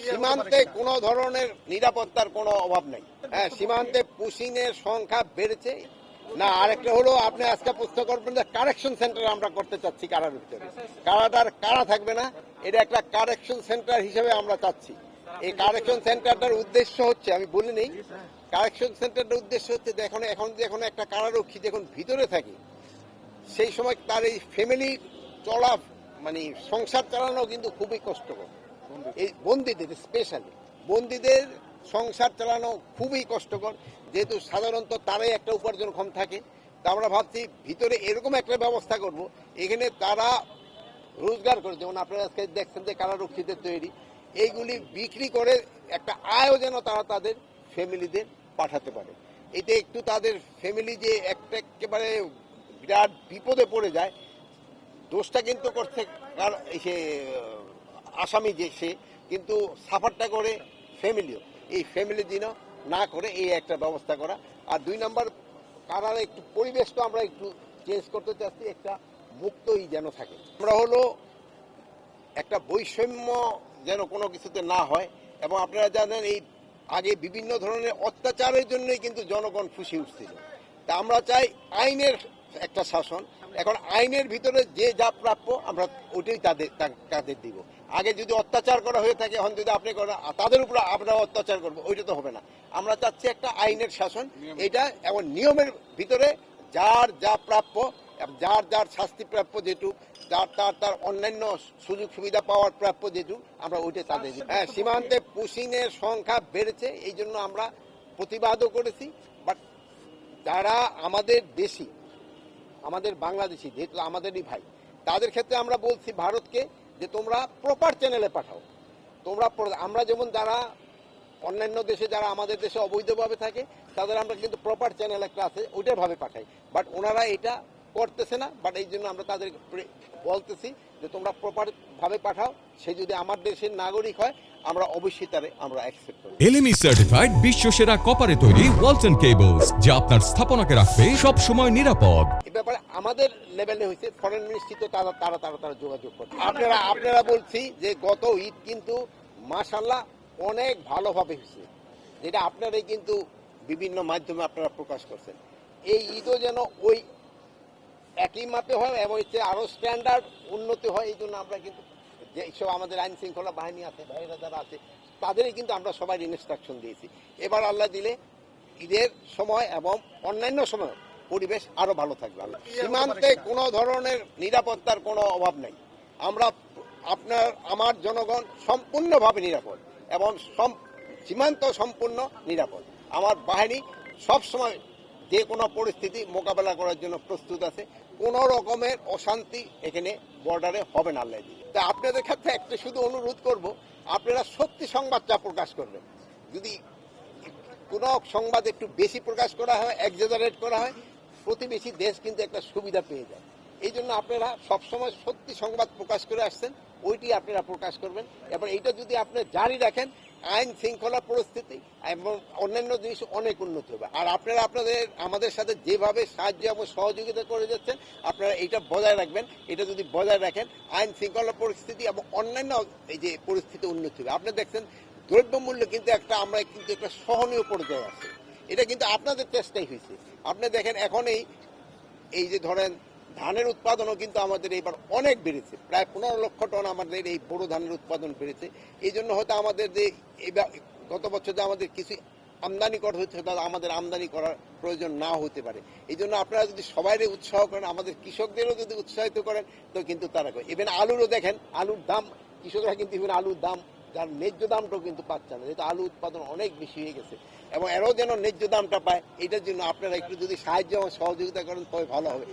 সীমান্তে কোনো ধরনের নিরাপত্তার কোনো অভাব নাই। হ্যাঁ, সীমান্তে পুশিংয়ের সংখ্যা বেড়েছে না। আরেকটা হলো, আপনি আজকে প্রশ্ন করবেন যে কারেকশন সেন্টার আমরা করতে চাচ্ছি কারার ভিতরে। কারাটার কারা থাকবে না, এটা একটা কারেকশন সেন্টার হিসেবে আমরা চাচ্ছি। এই কারেকশন সেন্টারটার উদ্দেশ্য হচ্ছে, আমি বলি নেই, কারেকশন সেন্টারটার উদ্দেশ্য হচ্ছে এখন একটা কারারক্ষী যখন ভিতরে থাকে, সেই সময় তার এই ফ্যামিলি চলা, মানে সংসার চালানো কিন্তু খুবই কষ্টকর। এই বন্দীদের, স্পেশালি বন্দীদের সংসার চালানো খুবই কষ্টকর, যেহেতু সাধারণত তারাই একটা উপার্জনক্ষম থাকে। তা আমরা ভাবছি ভিতরে এরকম একটা ব্যবস্থা করব, এখানে তারা রোজগার করে, যেমন আপনারা আজকে দেখছেন যে কারারক্ষীদের তৈরি, এইগুলি বিক্রি করে একটা আয়ও যেন তারা তাদের ফ্যামিলিদের পাঠাতে পারে। এতে একটু তাদের ফ্যামিলি যে একেবারে বিরাট বিপদে পড়ে যায়, দোষটা কিন্তু করছে সে আসামি, যে সে কিন্তু সাফারটা করে ফ্যামিলিও, এই ফ্যামিলি যেন না করে এই একটা ব্যবস্থা করা। আর 2 নম্বর, কারার একটু পরিবেশটা আমরা একটু চেঞ্জ করতে চাচ্ছি, একটা মুক্তই যেন থাকে। আমরা হলো একটা বৈষম্য যেন কোনো কিছুতে না হয়। এবং আপনারা জানেন এই আগে বিভিন্ন ধরনের অত্যাচারের জন্যই কিন্তু জনগণ ফুঁসে উঠছিল। তা আমরা চাই আইনের একটা শাসন। এখন আইনের ভিতরে যে যা প্রাপ্য আমরা ওইটাই তাদের দিব। আগে যদি অত্যাচার করা হয়ে থাকে, এখন যদি আপনি তাদের উপর আমরা অত্যাচার করবো, ওইটা তো হবে না। আমরা চাচ্ছি একটা আইনের শাসন, এটা এবং নিয়মের ভিতরে যার যা প্রাপ্য, যার যার শাস্তি প্রাপ্য যেটু, তার অন্যান্য সুযোগ সুবিধা পাওয়ার প্রাপ্য যেটু, আমরা ওইটা তাদের দিই। হ্যাঁ, সীমান্তে পুশিংয়ের সংখ্যা বেড়েছে, এই জন্য আমরা প্রতিবাদও করেছি। বাট যারা আমাদের দেশি, আমাদের বাংলাদেশি, যেহেতু আমাদেরই ভাই, তাদের ক্ষেত্রে আমরা বলছি ভারতকে যে তোমরা প্রপার চ্যানেলে পাঠাও। আমরা যেমন যারা অন্যান্য দেশে, যারা আমাদের দেশে অবৈধভাবে থাকে, তাদের আমরা কিন্তু প্রপার চ্যানেল একটা আছে, ওইটার ভাবে পাঠাই। বাট ওনারা এটা করতেছে না। বাট এই জন্য আমরা তাদের বলতেছি যে তোমরা প্রপার ভাবে পাঠাও। সে যদি আমার দেশের নাগরিক হয়, আমরা অবশ্যই তারে আমরা অ্যাকসেপ্ট করব। এলএমই সার্টিফাইড বিশ্ব সেরা কপারে তৈরি ওয়ালটন কেবলস, যা আপনার স্থাপনাকে রাখবে সব সময় নিরাপদ। এই ব্যাপারে আমাদের লেভেলে হয়েছে, ফরেন মিনিস্ট্রি তো তারা যোগাযোগ করে। আপনারা বলছি যে গত ঈদ কিন্তু মাশাআল্লাহ অনেক ভালোভাবে হয়েছে, যেটা আপনারাই কিন্তু বিভিন্ন মাধ্যমে আপনারা প্রকাশ করছেন। এই ঈদও যেন ওই একই মাপে হয় এবং হচ্ছে আরো স্ট্যান্ডার্ড উন্নতি হয়। এই জন্য আমরা কিন্তু যেসব আমাদের আইন শৃঙ্খলা বাহিনী আছে, ভাইরা যারা আছে, তাদেরই কিন্তু আমরা সবাই ইনস্ট্রাকশন দিয়েছি। এবার আল্লাহ দিলে ঈদের সময় এবং অন্যান্য সময় পরিবেশ আরো ভালো থাকবে। সীমান্তে কোনো ধরনের নিরাপত্তার কোনো অভাব নাই। আমরা আমার জনগণ সম্পূর্ণভাবে নিরাপদ এবং সীমান্ত সম্পূর্ণ নিরাপদ। আমার বাহিনী সব সময় যে কোনো পরিস্থিতি মোকাবেলা করার জন্য প্রস্তুত আছে। কোনো রকমের অশান্তি এখানে বর্ডারে হবে না আল্লাহ দিলে। তা আপনাদের ক্ষেত্রে একটা শুধু অনুরোধ করব, আপনারা সত্যি সংবাদটা প্রকাশ করবেন। যদি কোনো সংবাদ একটু বেশি প্রকাশ করা হয়, এক্সাজারেট করা হয়, প্রতিবেশী দেশ কিন্তু একটা সুবিধা পেয়ে যায়। এই জন্য আপনারা সবসময় সত্যি সংবাদ প্রকাশ করে আসছেন, ওইটি আপনারা প্রকাশ করবেন। এবং এইটা যদি আপনি জারি রাখেন, আইন শৃঙ্খলা পরিস্থিতি এবং অন্যান্য জিনিস অনেক উন্নত হবে। আর আপনারা আমাদের সাথে যেভাবে সাহায্য এবং সহযোগিতা করে যাচ্ছেন, আপনারা এইটা বজায় রাখবেন। এটা যদি বজায় রাখেন, আইন শৃঙ্খলা পরিস্থিতি এবং অন্যান্য এই যে পরিস্থিতি উন্নত হবে। আপনি দেখছেন দ্রব্যমূল্য কিন্তু আমরা কিন্তু একটা সহনীয় পর্যায়ে আছে। এটা কিন্তু আপনাদের চেষ্টাই হয়েছে। আপনি দেখেন এখন এই যে ধরেন ধানের উৎপাদনও কিন্তু আমাদের এইবার অনেক বেড়েছে, প্রায় 15 লক্ষ টন আমাদের এই বড় ধানের উৎপাদন বেড়েছে। এই জন্য হয়তো আমাদের যে গত বছর যে আমাদের কিছু আমদানি করা হচ্ছে, আমাদের আমদানি করার প্রয়োজন না হতে পারে। এই জন্য আপনারা যদি সবাইকে উৎসাহ করেন, আমাদের কৃষকদেরও যদি উৎসাহিত করেন, তো কিন্তু তারা করে। ইভেন আলুরও দেখেন, আলুর দাম, কৃষকরা কিন্তু ইভেন আলুর দাম, যার ন্যায্য দামটাও কিন্তু পাচ্ছে না, যেহেতু আলু উৎপাদন অনেক বেশি হয়ে গেছে। এবং এরও যেন ন্যায্য দামটা পায়, এটার জন্য আপনারা একটু যদি সাহায্য এবং সহযোগিতা করেন, তবে ভালো হবে।